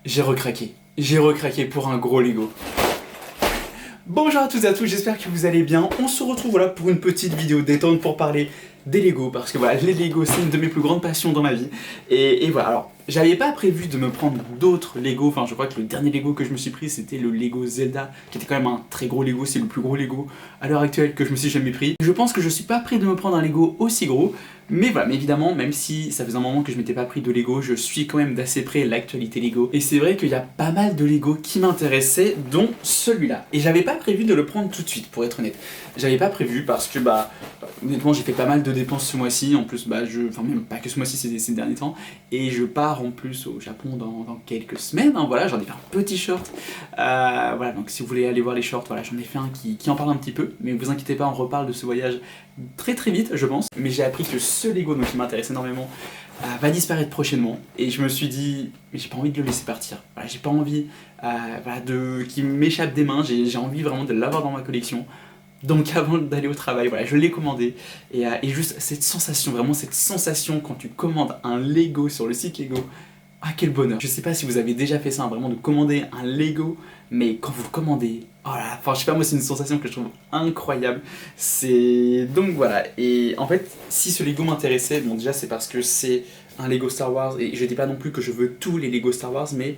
J'ai recraqué. J'ai recraqué pour un gros Lego. Bonjour à toutes et à tous, j'espère que vous allez bien. On se retrouve voilà pour une petite vidéo détente pour parler des Lego, parce que voilà, les Lego c'est une de mes plus grandes passions dans ma vie. Et voilà, alors j'avais pas prévu de me prendre d'autres Lego, enfin je crois que le dernier Lego que je me suis pris c'était le Lego Zelda, qui était quand même un très gros Lego, c'est le plus gros Lego à l'heure actuelle que je me suis jamais pris. Je pense que je suis pas prêt de me prendre un Lego aussi gros, mais voilà, mais évidemment, même si ça faisait un moment que je m'étais pas pris de Lego, je suis quand même d'assez près l'actualité Lego. Et c'est vrai qu'il y a pas mal de Lego qui m'intéressaient, dont celui-là. Et j'avais pas prévu de le prendre tout de suite, pour être honnête. J'avais pas prévu parce que honnêtement j'ai fait pas mal de dépenses ce mois-ci, en plus enfin même pas que ce mois-ci, c'est ces derniers temps, et je pars en plus au Japon dans quelques semaines, hein, voilà, j'en ai fait un petit short, voilà, donc si vous voulez aller voir les shorts, voilà, j'en ai fait un qui en parle un petit peu, mais vous inquiétez pas, on reparle de ce voyage très très vite, je pense, mais j'ai appris que ce Lego, donc qui m'intéresse énormément, va disparaître prochainement, et je me suis dit, mais j'ai pas envie de le laisser partir, voilà, j'ai pas envie voilà, qu'il m'échappe des mains, j'ai envie vraiment de l'avoir dans ma collection. Donc avant d'aller au travail, voilà, je l'ai commandé, et juste cette sensation, vraiment cette sensation quand tu commandes un Lego sur le site Lego, ah quel bonheur. Je sais pas si vous avez déjà fait ça, hein, vraiment de commander un Lego, mais quand vous le commandez, oh là, enfin je sais pas, moi c'est une sensation que je trouve incroyable. Donc voilà, et en fait si ce Lego m'intéressait, bon déjà c'est parce que c'est un Lego Star Wars, et je dis pas non plus que je veux tous les Lego Star Wars, mais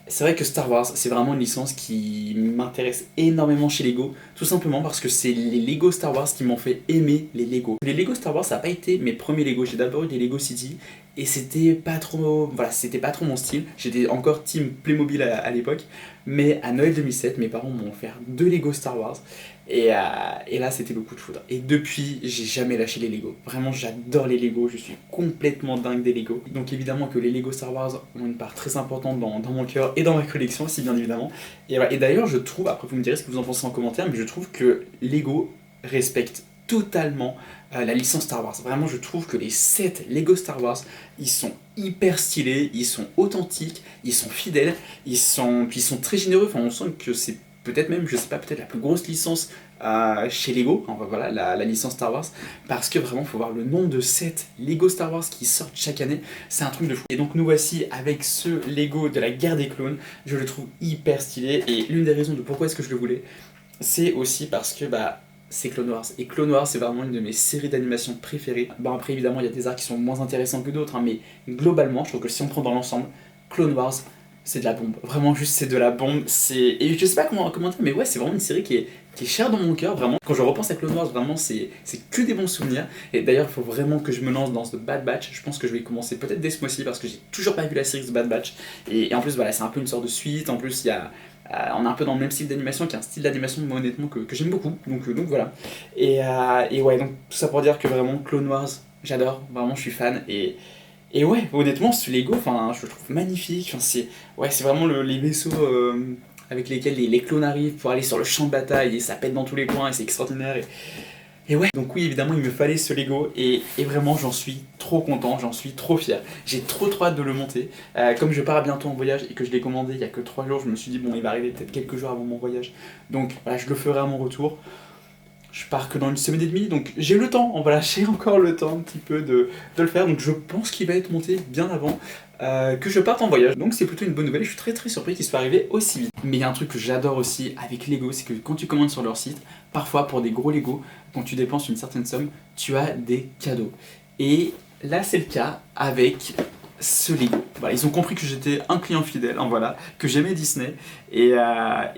c'est vrai que Star Wars, c'est vraiment une licence qui m'intéresse énormément chez Lego, tout simplement parce que c'est les Lego Star Wars qui m'ont fait aimer les Lego. Les Lego Star Wars, ça n'a pas été mes premiers Lego, j'ai d'abord eu des Lego City, et c'était pas trop, voilà, c'était pas trop mon style. J'étais encore team Playmobil à l'époque, mais à Noël 2007, mes parents m'ont offert 2 Lego Star Wars, et là c'était le coup de foudre. Et depuis, j'ai jamais lâché les Lego. Vraiment, j'adore les Lego, je suis complètement dingue des Lego. Donc évidemment que les Lego Star Wars ont une part très importante dans mon cœur et dans ma collection aussi, bien évidemment. Et, voilà. Et d'ailleurs, je trouve, après vous me direz ce que vous en pensez en commentaire, mais je trouve que Lego respecte totalement la licence Star Wars. Vraiment, je trouve que les 7 Lego Star Wars, ils sont hyper stylés, ils sont authentiques, ils sont fidèles, puis ils sont très généreux. Enfin, on sent que c'est peut-être même, je sais pas, peut-être la plus grosse licence chez Lego, enfin, voilà, la licence Star Wars, parce que vraiment, il faut voir le nombre de 7 Lego Star Wars qui sortent chaque année, c'est un truc de fou. Et donc nous voici avec ce Lego de la guerre des clones, je le trouve hyper stylé, et l'une des raisons de pourquoi est-ce que je le voulais, c'est aussi parce que c'est Clone Wars. Et Clone Wars, c'est vraiment une de mes séries d'animation préférées. Bon, après, évidemment, il y a des arcs qui sont moins intéressants que d'autres, hein, mais globalement, je trouve que si on prend dans l'ensemble, Clone Wars, c'est de la bombe. Vraiment, juste, c'est de la bombe. Et je sais pas comment dire, mais ouais, c'est vraiment une série qui est chère dans mon cœur, vraiment. Quand je repense à Clone Wars, vraiment, c'est que des bons souvenirs. Et d'ailleurs, il faut vraiment que je me lance dans The Bad Batch. Je pense que je vais commencer peut-être dès ce mois-ci, parce que j'ai toujours pas vu la série The Bad Batch. Et en plus, voilà, c'est un peu une sorte de suite. En plus, on est un peu dans le même style d'animation, qui est un style d'animation moi honnêtement que j'aime beaucoup, donc voilà. Et ouais, donc tout ça pour dire que vraiment Clone Wars, j'adore, vraiment je suis fan, et ouais, honnêtement ce Lego, enfin je le trouve magnifique, enfin, c'est vraiment les vaisseaux avec lesquels les clones arrivent pour aller sur le champ de bataille, et ça pète dans tous les coins, et c'est extraordinaire, et ouais, donc oui, évidemment, il me fallait ce Lego, et vraiment, j'en suis trop content, j'en suis trop fier. J'ai trop hâte de le monter. Comme je pars bientôt en voyage et que je l'ai commandé il y a que 3 jours, je me suis dit, bon, il va arriver peut-être quelques jours avant mon voyage. Donc voilà, je le ferai à mon retour. Je pars que dans une semaine et demie, donc j'ai le temps, voilà, j'ai encore le temps un petit peu de le faire, donc je pense qu'il va être monté bien avant que je parte en voyage. Donc c'est plutôt une bonne nouvelle, je suis très très surpris qu'il soit arrivé aussi vite. Mais il y a un truc que j'adore aussi avec Lego, c'est que quand tu commandes sur leur site, parfois pour des gros Lego, quand tu dépenses une certaine somme, tu as des cadeaux. Et là c'est le cas avec ce Lego. Voilà, ils ont compris que j'étais un client fidèle, hein, voilà, que j'aimais Disney, et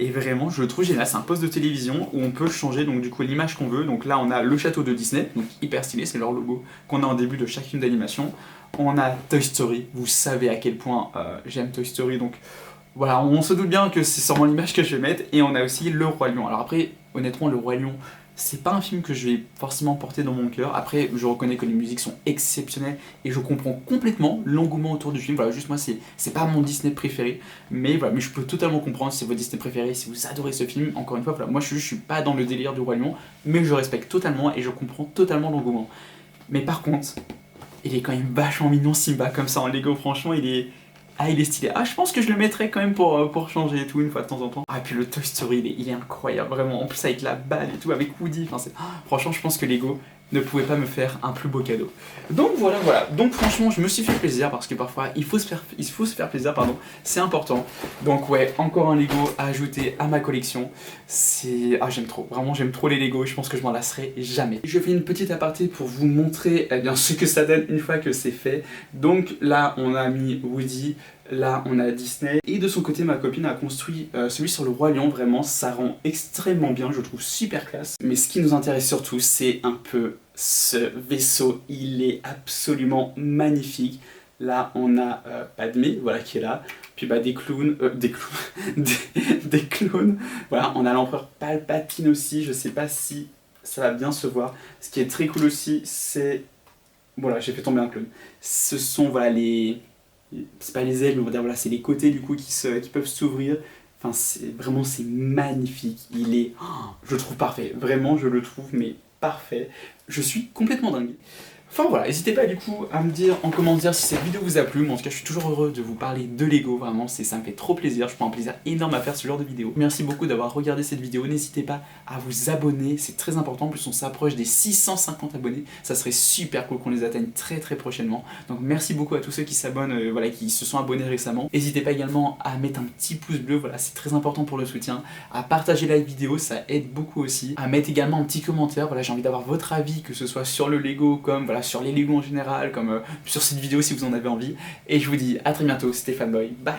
vraiment je le trouve génial. C'est un poste de télévision où on peut changer donc du coup l'image qu'on veut. Donc là on a le château de Disney, donc hyper stylé, c'est leur logo qu'on a en début de chaque film d'animation. On a Toy Story, vous savez à quel point j'aime Toy Story, donc voilà, on se doute bien que c'est sûrement l'image que je vais mettre. Et on a aussi Le Roi Lion. Alors après, honnêtement, Le Roi Lion, c'est pas un film que je vais forcément porter dans mon cœur. Après, je reconnais que les musiques sont exceptionnelles et je comprends complètement l'engouement autour du film. Voilà, juste moi, c'est pas mon Disney préféré, mais voilà, mais je peux totalement comprendre si c'est votre Disney préféré, si vous adorez ce film. Encore une fois, voilà, moi je suis pas dans le délire du Roi Lion, mais je respecte totalement et je comprends totalement l'engouement. Mais par contre, il est quand même vachement mignon Simba comme ça en Lego, franchement, il est stylé. Ah, je pense que je le mettrais quand même pour changer et tout une fois de temps en temps. Ah, et puis le Toy Story, il est incroyable, vraiment. En plus, avec la balle et tout, avec Woody. Enfin, franchement, je pense que Lego, ne pouvait pas me faire un plus beau cadeau. Donc voilà. Donc franchement, je me suis fait plaisir parce que parfois il faut se faire plaisir, pardon. C'est important. Donc ouais, encore un Lego à ajouter à ma collection. J'aime trop. Vraiment, j'aime trop les Lego. Je pense que je m'en lasserai jamais. Je fais une petite aparté pour vous montrer ce que ça donne une fois que c'est fait. Donc là, on a mis Woody. Là, on a Disney. Et de son côté, ma copine a construit celui sur le Roi Lion. Vraiment, ça rend extrêmement bien. Je le trouve super classe. Mais ce qui nous intéresse surtout, c'est un peu ce vaisseau. Il est absolument magnifique. Là, on a Padmé, voilà, qui est là. Puis des clowns. Des clowns. Voilà, on a l'empereur Palpatine aussi. Je sais pas si ça va bien se voir. Ce qui est très cool aussi, c'est... Voilà, j'ai fait tomber un clown. Ce sont, voilà, c'est pas les ailes, mais on va dire, voilà, c'est les côtés du coup qui peuvent s'ouvrir. Enfin, c'est magnifique. Je le trouve parfait. Vraiment, je le trouve, mais parfait. Je suis complètement dingue. Enfin voilà, n'hésitez pas du coup à me dire en commentaire si cette vidéo vous a plu. Moi en tout cas je suis toujours heureux de vous parler de Lego, vraiment ça me fait trop plaisir, je prends un plaisir énorme à faire ce genre de vidéo. Merci beaucoup d'avoir regardé cette vidéo, n'hésitez pas à vous abonner, c'est très important, en plus on s'approche des 650 abonnés, ça serait super cool qu'on les atteigne très prochainement. Donc merci beaucoup à tous ceux qui s'abonnent, voilà, qui se sont abonnés récemment. N'hésitez pas également à mettre un petit pouce bleu, voilà, c'est très important pour le soutien, à partager la vidéo, ça aide beaucoup aussi, à mettre également un petit commentaire, voilà, j'ai envie d'avoir votre avis, que ce soit sur le Lego comme voilà, sur les Lego en général, comme sur cette vidéo si vous en avez envie. Et je vous dis à très bientôt, c'était Fanboy, bye.